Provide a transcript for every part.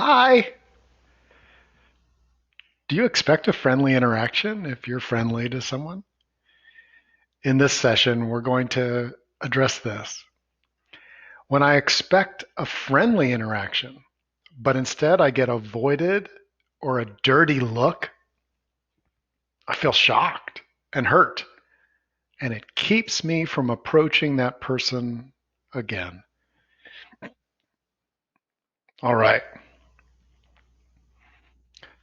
Hi. Do you expect a friendly interaction if you're friendly to someone? In this session, we're going to address this. When I expect a friendly interaction, but instead I get avoided or a dirty look, I feel shocked and hurt, and it keeps me from approaching that person again. All right.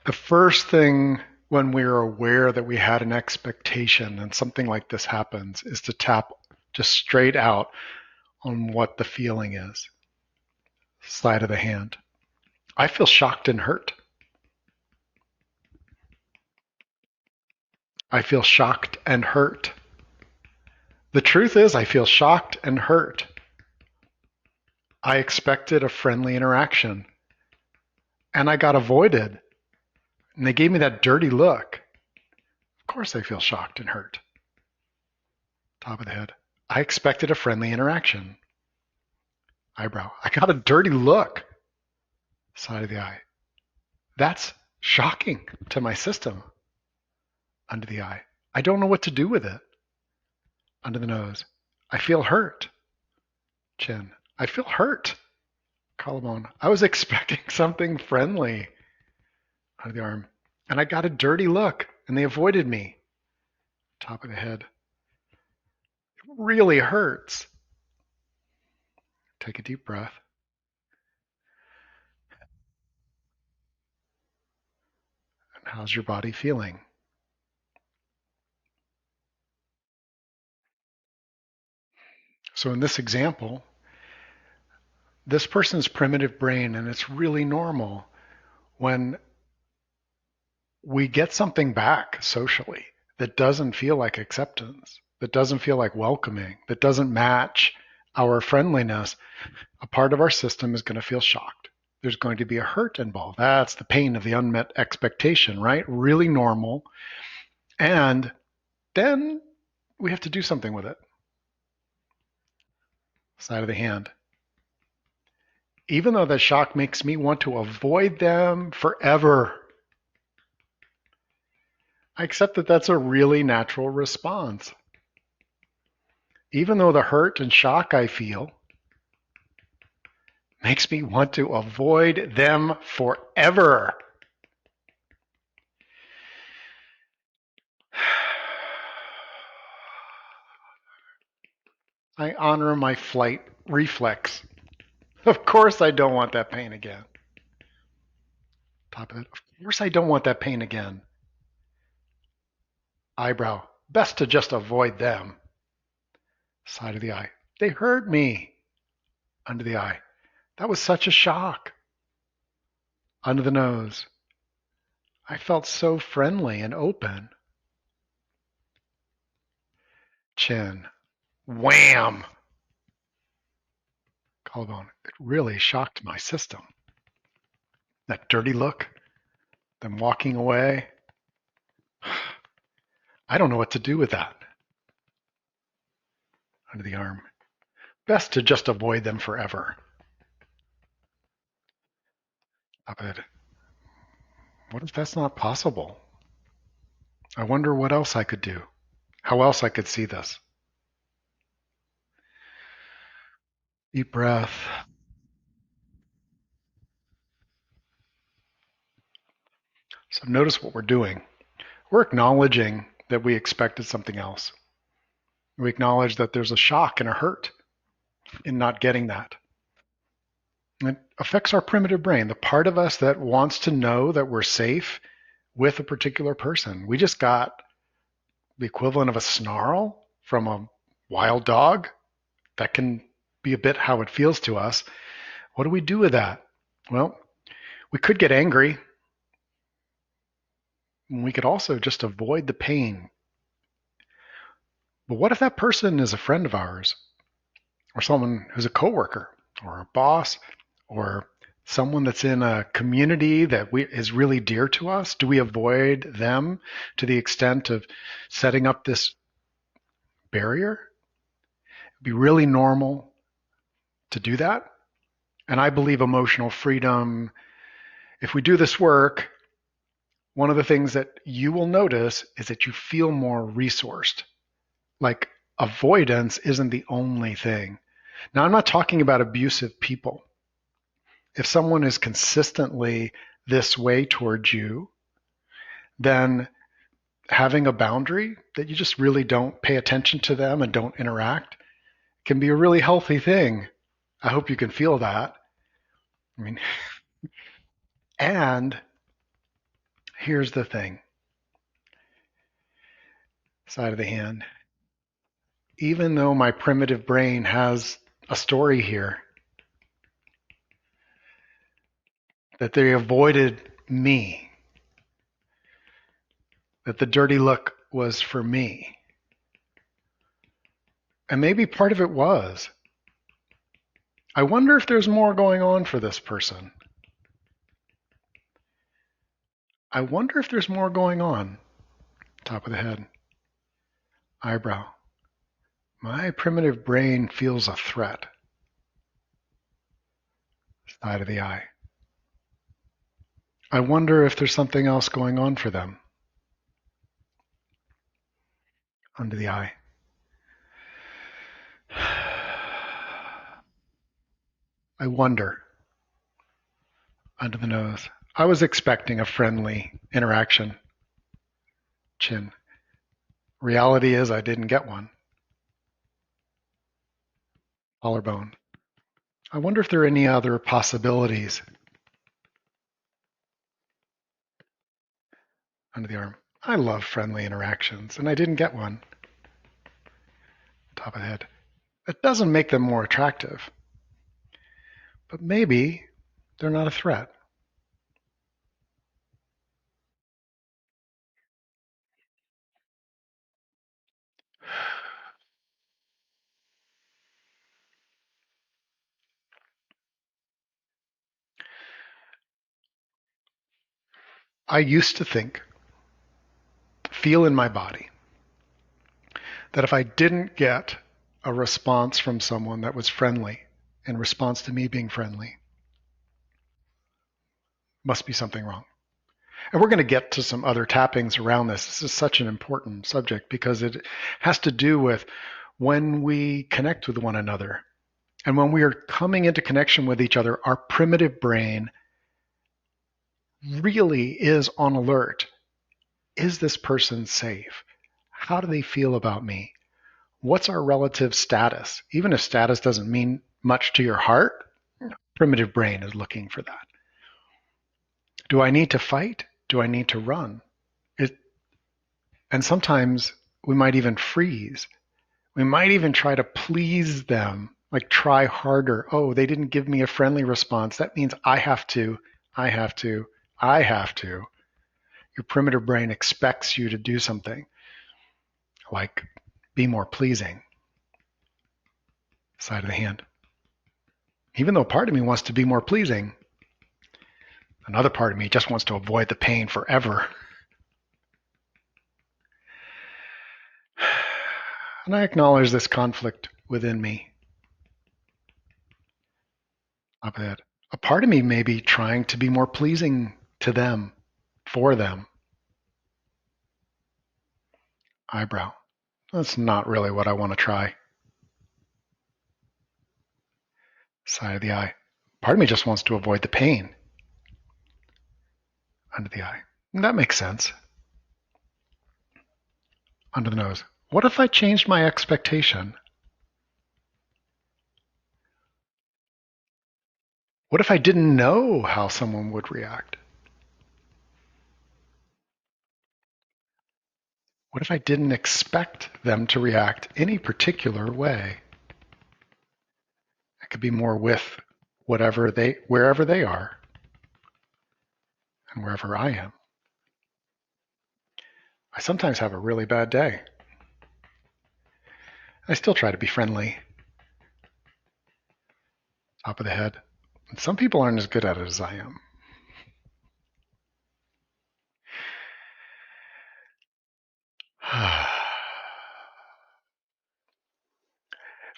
The first thing when we are aware that we had an expectation and something like this happens is to tap just straight out on what the feeling is. Sleight of the hand. I feel shocked and hurt. I feel shocked and hurt. The truth is, I feel shocked and hurt. I expected a friendly interaction and I got avoided and they gave me that dirty look. Of course, I feel shocked and hurt. Top of the head. I expected a friendly interaction. Eyebrow. I got a dirty look. Side of the eye. That's shocking to my system. Under the eye. I don't know what to do with it. Under the nose. I feel hurt. Chin. I feel hurt. Collarbone. I was expecting something friendly. Under the arm. And I got a dirty look and they avoided me. Top of the head. It really hurts. Take a deep breath. And how's your body feeling? So in this example, this person's primitive brain, and it's really normal when we get something back socially that doesn't feel like acceptance, that doesn't feel like welcoming, that doesn't match our friendliness, a part of our system is going to feel shocked. There's going to be a hurt involved. That's the pain of the unmet expectation, right? Really normal. And then we have to do something with it. Side of the hand. Even though the shock makes me want to avoid them forever, I accept that that's a really natural response. Even though the hurt and shock I feel makes me want to avoid them forever. I honor my flight reflex. Of course I don't want that pain again. Top of it. Of course I don't want that pain again. Eyebrow. Best to just avoid them. Side of the eye. They hurt me. Under the eye. That was such a shock. Under the nose. I felt so friendly and open. Chin. Wham! Collarbone. It really shocked my system. That dirty look, them walking away. I don't know what to do with that. Under the arm. Best to just avoid them forever. Up it. What if that's not possible? I wonder what else I could do. How else I could see this. Deep breath. So notice what we're doing. We're acknowledging that we expected something else. We acknowledge that there's a shock and a hurt in not getting that. It affects our primitive brain, the part of us that wants to know that we're safe with a particular person. We just got the equivalent of a snarl from a wild dog. That can be a bit how it feels to us. What do we do with that? Well, we could get angry. We could also just avoid the pain. But what if that person is a friend of ours, or someone who's a coworker, or a boss, or someone that's in a community that is really dear to us? Do we avoid them to the extent of setting up this barrier? It'd be really normal to do that. And I believe emotional freedom If we do this work, one of the things that you will notice is that you feel more resourced. Like avoidance isn't the only thing. Now, I'm not talking about abusive people. If someone is consistently this way towards you, then having a boundary that you just really don't pay attention to them and don't interact can be a really healthy thing. I hope you can feel that. I mean, and here's the thing, side of the hand. Even though my primitive brain has a story here that they avoided me, that the dirty look was for me. And maybe part of it was. I wonder if there's more going on for this person. I wonder if there's more going on. Top of the head. Eyebrow. My primitive brain feels a threat. Side of the eye. I wonder if there's something else going on for them. Under the eye. I wonder. Under the nose. I was expecting a friendly interaction. Chin. Reality is I didn't get one. Collarbone. I wonder if there are any other possibilities. Under the arm. I love friendly interactions, and I didn't get one. Top of the head. That doesn't make them more attractive. But maybe they're not a threat. I used to think, feel in my body, that if I didn't get a response from someone that was friendly in response to me being friendly, must be something wrong. And we're going to get to some other tappings around this. This is such an important subject because it has to do with when we connect with one another. And when we are coming into connection with each other, our primitive brain really is on alert. Is this person safe? How do they feel about me? What's our relative status? Even if status doesn't mean much to your heart, primitive brain is looking for that. Do I need to fight? Do I need to run? And sometimes we might even freeze. We might even try to please them, like try harder. Oh, they didn't give me a friendly response. That means I have to, I have to, I have to. Your primitive brain expects you to do something like be more pleasing. Side of the hand. Even though part of me wants to be more pleasing, another part of me just wants to avoid the pain forever. And I acknowledge this conflict within me. Up ahead. A part of me may be trying to be more pleasing to them, for them. Eyebrow. That's not really what I want to try. Side of the eye. Part of me just wants to avoid the pain. Under the eye. That makes sense. Under the nose. What if I changed my expectation? What if I didn't know how someone would react? What if I didn't expect them to react any particular way? I could be more with wherever they are and wherever I am. I sometimes have a really bad day. I still try to be friendly. Top of the head. And some people aren't as good at it as I am.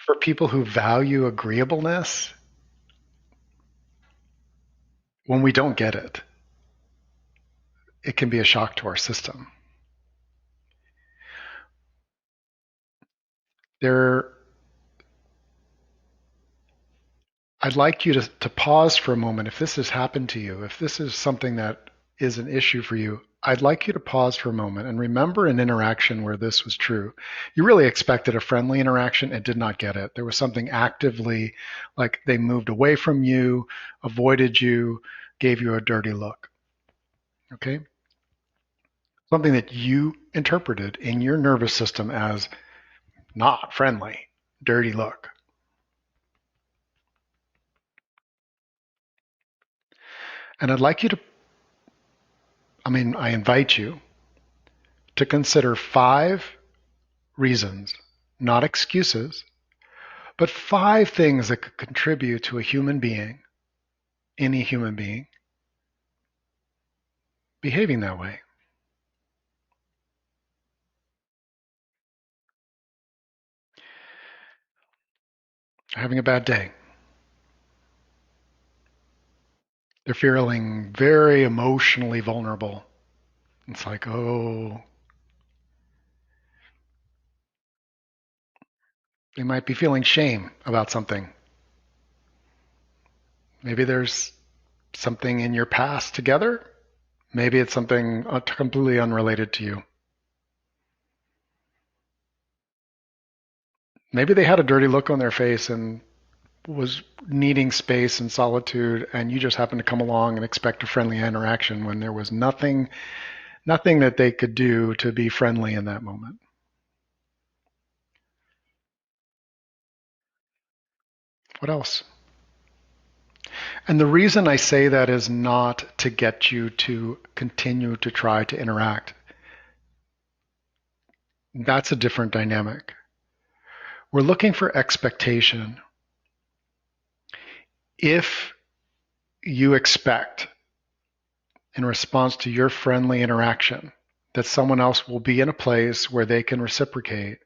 For people who value agreeableness, when we don't get it, it can be a shock to our system. There, I'd like you to pause for a moment. If this has happened to you, if this is something that is an issue for you, I'd like you to pause for a moment and remember an interaction where this was true. You really expected a friendly interaction and did not get it. There was something actively, like they moved away from you, avoided you, gave you a dirty look. Okay? Something that you interpreted in your nervous system as not friendly, dirty look. And I'd like you to, I invite you to consider 5 reasons, not excuses, but 5 things that could contribute to a human being, any human being, behaving that way. Having a bad day. They're feeling very emotionally vulnerable. It's like, oh, they might be feeling shame about something. Maybe there's something in your past together. Maybe it's something completely unrelated to you. Maybe they had a dirty look on their face and was needing space and solitude, and you just happened to come along and expect a friendly interaction when there was nothing that they could do to be friendly in that moment. What else? And the reason I say that is not to get you to continue to try to interact. That's a different dynamic. We're looking for expectation. If you expect, in response to your friendly interaction, that someone else will be in a place where they can reciprocate,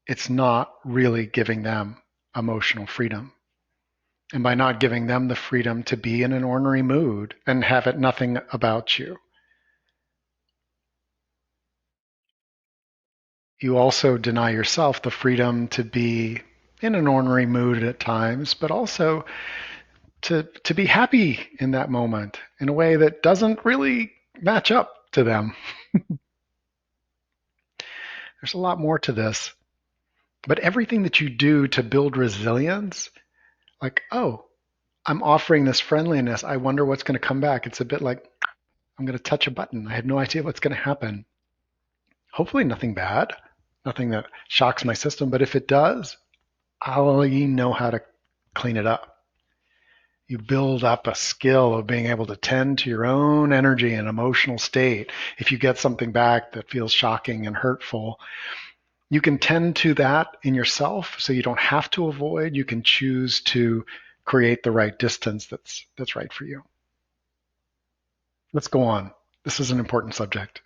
it's not really giving them emotional freedom. And by not giving them the freedom to be in an ornery mood and have it nothing about you, you also deny yourself the freedom to be in an ornery mood at times, but also to be happy in that moment in a way that doesn't really match up to them. There's a lot more to this. But everything that you do to build resilience, like, oh, I'm offering this friendliness. I wonder what's going to come back. It's a bit like I'm going to touch a button. I have no idea what's going to happen. Hopefully, nothing bad, nothing that shocks my system. But if it does, I'll know how to clean it up. You build up a skill of being able to tend to your own energy and emotional state. If you get something back that feels shocking and hurtful, you can tend to that in yourself so you don't have to avoid. You can choose to create the right distance that's right for you. Let's go on. This is an important subject.